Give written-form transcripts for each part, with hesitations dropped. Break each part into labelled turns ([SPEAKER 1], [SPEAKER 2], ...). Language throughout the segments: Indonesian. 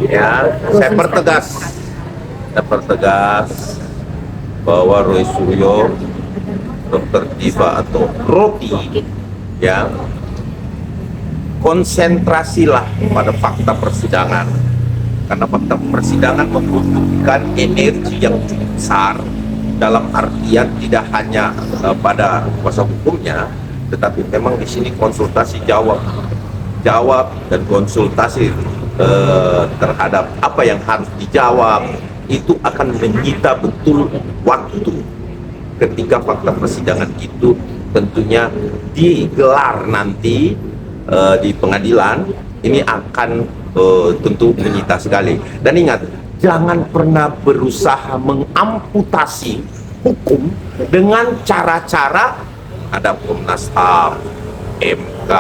[SPEAKER 1] Ya, saya pertegas bahwa Roy Suryo, Dr. Diva atau Rocky, ya, konsentrasilah pada fakta persidangan, karena fakta persidangan membutuhkan energi yang cukup besar, dalam artian tidak hanya pada kuasa hukumnya, tetapi memang di sini konsultasi jawab dan konsultasi terhadap apa yang harus dijawab itu akan menyita betul waktu. Ketika fakta persidangan itu tentunya digelar nanti di pengadilan, ini akan tentu menyita sekali. Dan ingat, jangan pernah berusaha mengamputasi hukum dengan cara-cara ada Komnas HAM, MK,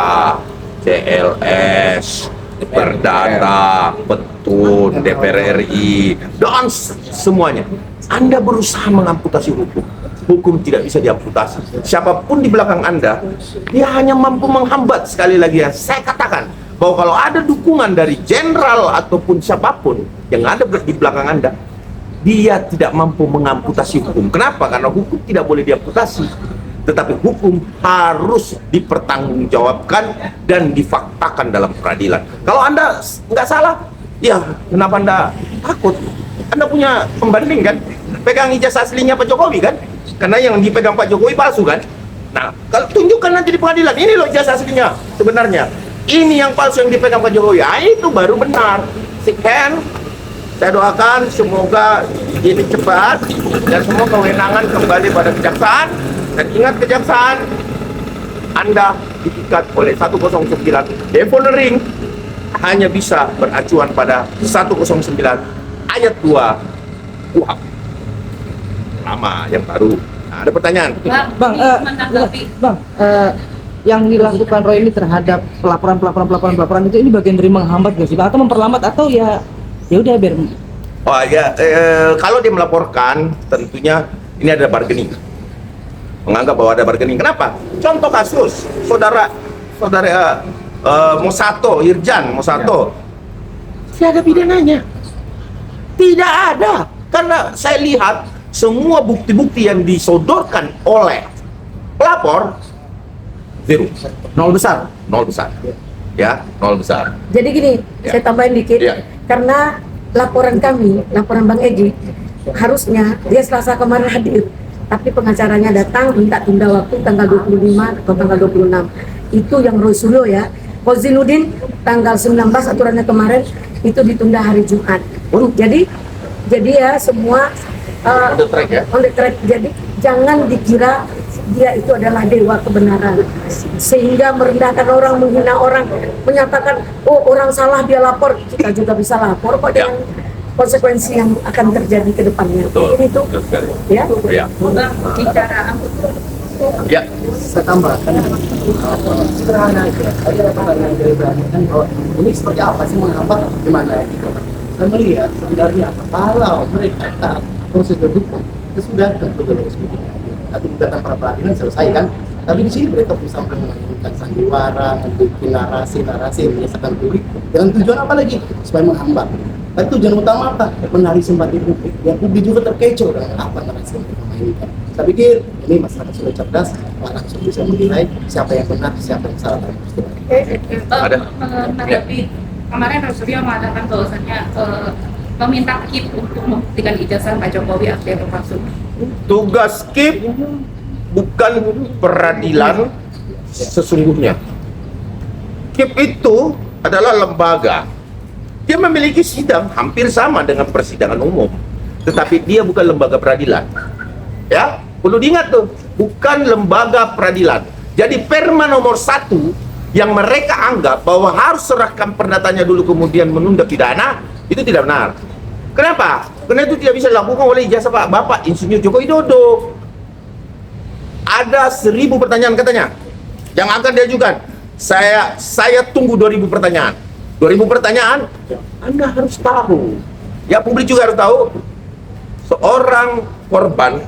[SPEAKER 1] CLS, Perdata, Petun, DPR RI, dan semuanya. Anda berusaha mengamputasi hukum. Hukum tidak bisa diamputasi. Siapapun di belakang Anda, dia hanya mampu menghambat. Sekali lagi ya, saya katakan bahwa kalau ada dukungan dari jenderal ataupun siapapun yang ada di belakang Anda, dia tidak mampu mengamputasi hukum. Kenapa? Karena hukum tidak boleh diamputasi. Tetapi hukum harus dipertanggungjawabkan dan difaktakan dalam peradilan. Kalau Anda nggak salah, ya kenapa Anda takut? Anda punya pembanding kan? Pegang ijazah aslinya Pak Jokowi kan? Karena yang dipegang Pak Jokowi palsu kan? Nah, kalau tunjukkan nanti di pengadilan, ini loh ijazah aslinya sebenarnya. Ini yang palsu yang dipegang Pak Jokowi. Ah, itu baru benar. Sekian, saya doakan semoga ini cepat dan semua kewenangan kembali pada kejaksaan. Dan ingat, kejaksaan Anda diikat oleh 109. Deponering hanya bisa beracuan pada 109 ayat 2 KUHP. Lama yang baru. Nah, ada pertanyaan?
[SPEAKER 2] Bang, yang dilakukan Roy ini terhadap pelaporan itu, ini bagian dari menghambat nggak sih, Bang? Atau memperlambat, atau ya udah biar.
[SPEAKER 1] Oh ya, kalau dia melaporkan tentunya ini ada bargaining. Menganggap bahwa ada bargaining. Kenapa? Contoh kasus saudara Mosato, Irjan Mosato, tidak ada pidananya, tidak ada, karena saya lihat semua bukti-bukti yang disodorkan oleh pelapor zero, nol besar, ya, nol besar.
[SPEAKER 3] Jadi gini, saya tambahin dikit, karena laporan Bang Egi, harusnya dia Selasa kemarin hadir, tapi pengacaranya datang minta tunda waktu tanggal 25 atau tanggal 26. Itu yang Roy Suryo ya. Koziludin tanggal 19 aturannya kemarin itu ditunda hari Jumat. Jadi ya semua on the track. Jadi jangan dikira dia itu adalah dewa kebenaran sehingga merendahkan orang, menghina orang, menyatakan oh orang salah dia lapor, kita juga bisa lapor kok dengan konsekuensi yang akan terjadi ke depannya. Ini tuh ya.
[SPEAKER 4] Bicara
[SPEAKER 1] Ya,
[SPEAKER 5] Saya tambahkan sederhana aja. Tadi ada pertanyaan dari Bang kan bahwa ini seperti apa sih, mengapa gimana gitu. Saya melihat sebenarnya kalau mereka taat prosedur hukum itu sudah tentu lulus begitu. Nanti gugatan pra peradilan selesai kan. Tapi di sini mereka bisa menggunakan sandiwara, membuat narasi yang menyesatkan publik dengan tujuan apa lagi? Supaya menghambat. Tapi tujuan utama apa? Menarik simpati publik. Yang publik juga terkecoh dengan apa narasi yang mereka mainkan. Saya pikir ini masyarakat sudah cerdas, langsung bisa menilai siapa yang benar, siapa yang salah.
[SPEAKER 1] Ada.
[SPEAKER 4] Menanggapi kemarin Roy Suryo mengatakan bahwasannya meminta KIP untuk membuktikan ijazah Pak Jokowi asli atau palsu.
[SPEAKER 1] Tugas KIP bukan peradilan sesungguhnya. KIP itu adalah lembaga. Dia memiliki sidang hampir sama dengan persidangan umum, tetapi dia bukan lembaga peradilan. Ya, perlu diingat tuh, bukan lembaga peradilan. Jadi Perma nomor 1 yang mereka anggap bahwa harus serahkan perdatanya dulu kemudian menunda pidana, itu tidak benar. Kenapa? Karena itu tidak bisa dilakukan oleh ijazah Bapak Insinyur Joko Widodo. Ada 1000 pertanyaan katanya yang akan diajukan. Saya tunggu 2000 pertanyaan. 2000 pertanyaan, Anda harus tahu. Ya, publik juga harus tahu. Seorang korban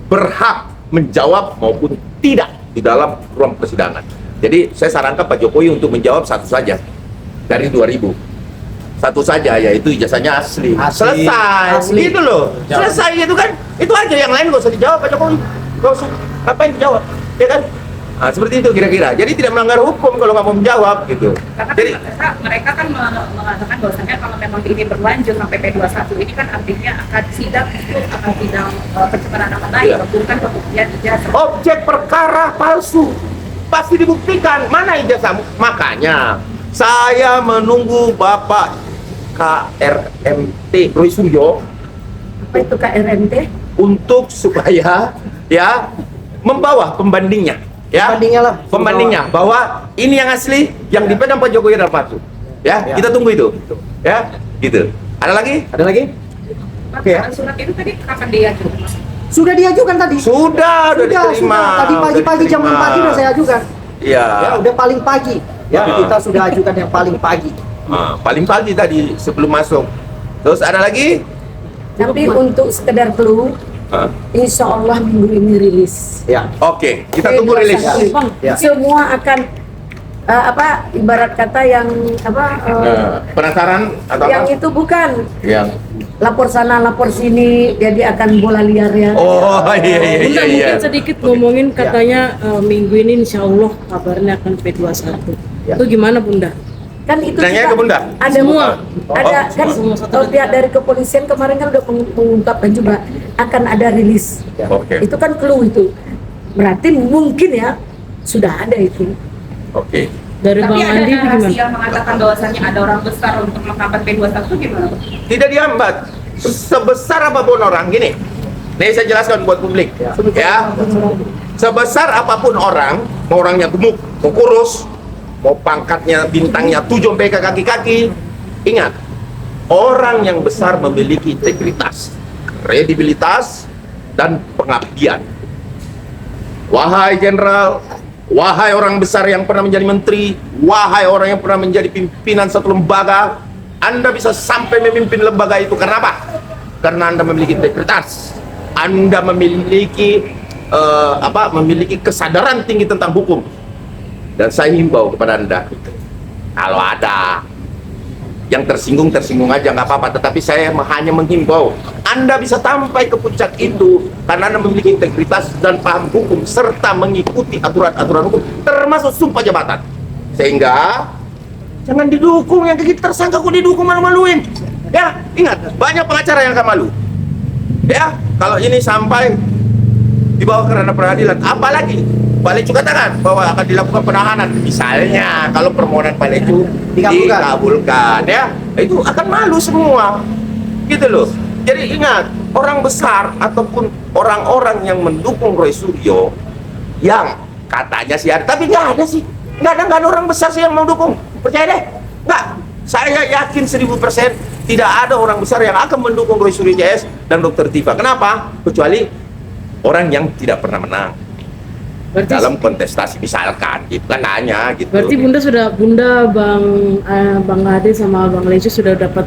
[SPEAKER 1] berhak menjawab maupun tidak di dalam ruang persidangan. Jadi saya sarankan Pak Jokowi untuk menjawab satu saja dari 2000. Satu saja, yaitu ijazahnya asli.
[SPEAKER 5] Asli.
[SPEAKER 1] Selesai.
[SPEAKER 5] Asli.
[SPEAKER 1] Gitu loh. Selesai gitu kan. Itu aja, yang lain gak usah dijawab Pak Jokowi. Gak usah. Ngapain dijawab? Ya kan? Nah, seperti itu kira-kira. Jadi tidak melanggar hukum kalau nggak mau menjawab gitu.
[SPEAKER 4] Karena
[SPEAKER 1] Jadi
[SPEAKER 4] mereka kan mengatakan bahwasanya kalau memang ini berlanjut sampai P21 ini kan artinya akan sidang itu akan sidang pencemaran nama baik,
[SPEAKER 1] Iya.
[SPEAKER 4] bukan pembuktian ijazah.
[SPEAKER 1] objek perkara palsu pasti dibuktikan. Mana ijazah? Makanya saya menunggu Bapak KRMT Roy Suryo
[SPEAKER 3] Apa itu KRMT?
[SPEAKER 1] untuk supaya ya membawa pembandingnya. Ya,
[SPEAKER 5] Pembandingnya lah.
[SPEAKER 1] pembandingnya bahwa ini yang asli, yang dipegang Pak Jokowi adalah palsu. Ya,
[SPEAKER 5] Ya.
[SPEAKER 1] kita tunggu itu. Ya, gitu. Ada lagi?
[SPEAKER 5] Ada lagi? Oke ya.
[SPEAKER 4] Surat itu tadi kapan diajukan?
[SPEAKER 5] Sudah diajukan tadi.
[SPEAKER 1] Sudah diterima.
[SPEAKER 5] Sudah. Tadi pagi-pagi jam 6 pagi udah saya ajukan.
[SPEAKER 1] Iya.
[SPEAKER 5] Ya, udah paling pagi. Ya,
[SPEAKER 1] Ah.
[SPEAKER 5] kita sudah ajukan yang paling pagi.
[SPEAKER 1] Paling pagi tadi sebelum masuk. Terus ada lagi?
[SPEAKER 3] Tapi untuk sekedar clue, insya Allah minggu ini rilis.
[SPEAKER 5] Ya.
[SPEAKER 1] Oke, kita tunggu rilis.
[SPEAKER 5] Ya.
[SPEAKER 3] Semua akan ibarat kata yang
[SPEAKER 1] Penasaran atau
[SPEAKER 3] yang
[SPEAKER 1] apa?
[SPEAKER 3] itu bukan
[SPEAKER 1] Yang
[SPEAKER 3] lapor sana lapor sini, jadi akan bola liar ya.
[SPEAKER 1] oh iya iya
[SPEAKER 6] Bunda,
[SPEAKER 1] iya iya.
[SPEAKER 6] mungkin sedikit ngomongin katanya minggu ini insya Allah kabarnya akan P21.
[SPEAKER 5] Ya.
[SPEAKER 6] Itu gimana Bunda?
[SPEAKER 3] Kan itu
[SPEAKER 1] Nanya
[SPEAKER 3] juga
[SPEAKER 1] ke Bunda?
[SPEAKER 3] ada
[SPEAKER 6] Semua.
[SPEAKER 3] ada
[SPEAKER 1] Oh,
[SPEAKER 3] kan
[SPEAKER 6] semua satu
[SPEAKER 3] kalau pihak dari kepolisian kemarin kan udah mengungkapkan juga akan ada rilis.
[SPEAKER 1] Oke.
[SPEAKER 3] Itu kan clue itu. Berarti mungkin ya sudah ada itu.
[SPEAKER 1] Oke.
[SPEAKER 6] Dari
[SPEAKER 4] Tapi
[SPEAKER 6] Bang
[SPEAKER 4] ada
[SPEAKER 6] Andi
[SPEAKER 4] narasi
[SPEAKER 6] gimana?
[SPEAKER 4] yang mengatakan bahwasanya ada orang besar untuk menghambat P21 gimana?
[SPEAKER 1] Tidak dihambat. Sebesar apapun orang gini. Nih saya jelaskan buat publik. Ya. Sebesar apapun orang, mau orangnya gemuk, mau kurus, mau pangkatnya bintangnya 7 sampai ke kaki-kaki, ingat, orang yang besar memiliki integritas, kredibilitas, dan pengabdian. Wahai jenderal, wahai orang besar yang pernah menjadi menteri, wahai orang yang pernah menjadi pimpinan satu lembaga, Anda bisa sampai memimpin lembaga itu karena apa? Karena Anda memiliki integritas, Anda memiliki memiliki kesadaran tinggi tentang hukum. Dan saya himbau kepada Anda, kalau ada yang tersinggung aja nggak apa-apa, tetapi saya hanya menghimbau Anda bisa sampai ke puncak itu karena Anda memiliki integritas dan paham hukum serta mengikuti aturan-aturan hukum termasuk sumpah jabatan, sehingga jangan didukung yang kita tersangka kok didukung malu-maluin ya. Ingat, banyak pengacara yang akan malu ya kalau ini sampai dibawa ke ranah peradilan. Apalagi Pak Lecu katakan bahwa akan dilakukan penahanan, misalnya kalau permohonan Pak Lecu dikabulkan ya, itu akan malu semua gitu loh. Jadi ingat, orang besar ataupun orang-orang yang mendukung Roy Suryo yang katanya sih ada, tapi nggak ada sih, nggak ada orang besar sih yang mau dukung, percaya deh, nggak. Saya yakin 1000% tidak ada orang besar yang akan mendukung Roy Suryo JS dan Dr. Tifa. Kenapa? Kecuali orang yang tidak pernah menang
[SPEAKER 6] Berarti,
[SPEAKER 1] dalam kontestasi misalkan, gitu kan hanya gitu.
[SPEAKER 6] berarti Bunda Bang Ade sama Bang Lecu sudah dapat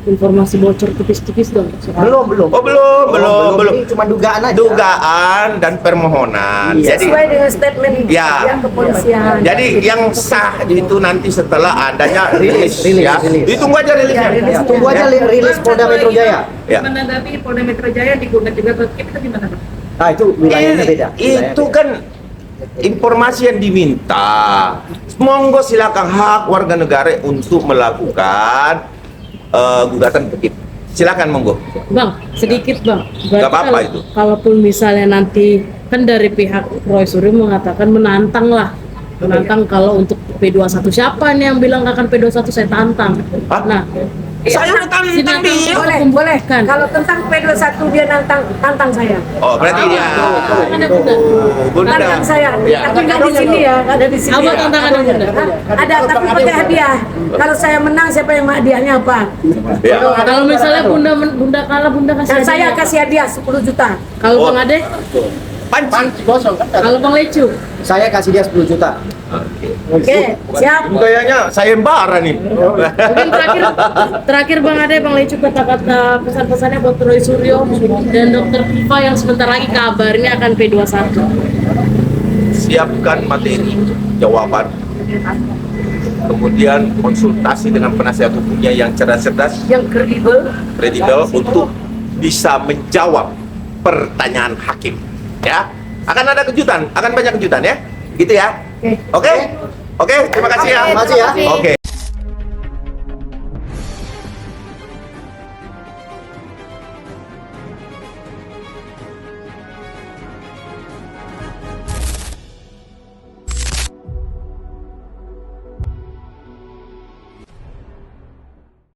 [SPEAKER 6] informasi bocor tipis-tipis dong soal
[SPEAKER 5] Belum.
[SPEAKER 1] Oh belum.
[SPEAKER 5] Ini cuma dugaan aja.
[SPEAKER 1] Dugaan dan permohonan.
[SPEAKER 5] Iya.
[SPEAKER 1] Jadi
[SPEAKER 3] Sesuai dengan statement
[SPEAKER 1] Ya.
[SPEAKER 3] yang kepolisian.
[SPEAKER 1] jadi yang sah itu nanti setelah adanya rilis, ya.
[SPEAKER 5] rilis.
[SPEAKER 1] Ditunggu aja rilisnya.
[SPEAKER 3] Ya, rilis.
[SPEAKER 5] Ya, tunggu aja rilis Polda Metro Jaya.
[SPEAKER 1] Ya.
[SPEAKER 4] Menanggapi Polda Metro Jaya digugat juga ke KIP itu gimana? Bang?
[SPEAKER 5] Nah, itu wilayahnya beda.
[SPEAKER 1] Itu kan informasi yang diminta. Monggo silakan hak warga negara untuk melakukan gugatan ke KIP. Silakan monggo.
[SPEAKER 6] Bang, sedikit Bang. Berarti
[SPEAKER 1] Gak apa-apa itu.
[SPEAKER 6] Kalaupun misalnya nanti kan dari pihak Roy Suryo mengatakan menantang kalau untuk P21, siapa nih yang bilang akan P21, saya tantang.
[SPEAKER 1] Hah?
[SPEAKER 6] Nah,
[SPEAKER 1] Saya udah tantang dia.
[SPEAKER 3] Boleh.
[SPEAKER 6] Kan.
[SPEAKER 3] Kalau tentang P21 dia tantang saya.
[SPEAKER 1] Oh, berarti dia.
[SPEAKER 6] Ada Bunda.
[SPEAKER 1] Bunda.
[SPEAKER 3] Tantang saya.
[SPEAKER 1] Ya.
[SPEAKER 3] Tapi nggak di sini ya, nggak ada di sini.
[SPEAKER 6] Apa tantangannya Bunda?
[SPEAKER 3] Ada tapi pakai hadiah. Kalau saya menang siapa yang mau hadiahnya apa?
[SPEAKER 1] Ya.
[SPEAKER 6] Kalau misalnya Bunda kalah, Bunda kasih
[SPEAKER 3] Dan saya
[SPEAKER 6] hadiah.
[SPEAKER 3] kasih hadiah 10 juta.
[SPEAKER 6] Kalau
[SPEAKER 1] Oh.
[SPEAKER 6] Bang Ade,
[SPEAKER 1] Panci.
[SPEAKER 5] Kosong kan?
[SPEAKER 6] kalau Bang Lecu,
[SPEAKER 5] Saya kasih dia 10 juta.
[SPEAKER 3] Oke, siap.
[SPEAKER 1] Kayaknya sayembara nih.
[SPEAKER 6] mungkin terakhir Bang Ade, Bang Lecu, kata-kata pesan-pesannya buat Roy Suryo dan Dr. Tifa yang sebentar lagi kabarnya akan P21.
[SPEAKER 1] Siapkan materi jawaban kemudian konsultasi dengan penasihat hukumnya yang cerdas-cerdas,
[SPEAKER 3] yang kredibel.
[SPEAKER 1] kredibel untuk bisa menjawab pertanyaan hakim. Ya, akan ada kejutan, akan banyak kejutan ya, gitu ya.
[SPEAKER 3] Oke.
[SPEAKER 1] Oke, oke, terima kasih ya.
[SPEAKER 3] Terima kasih ya.
[SPEAKER 1] Oke.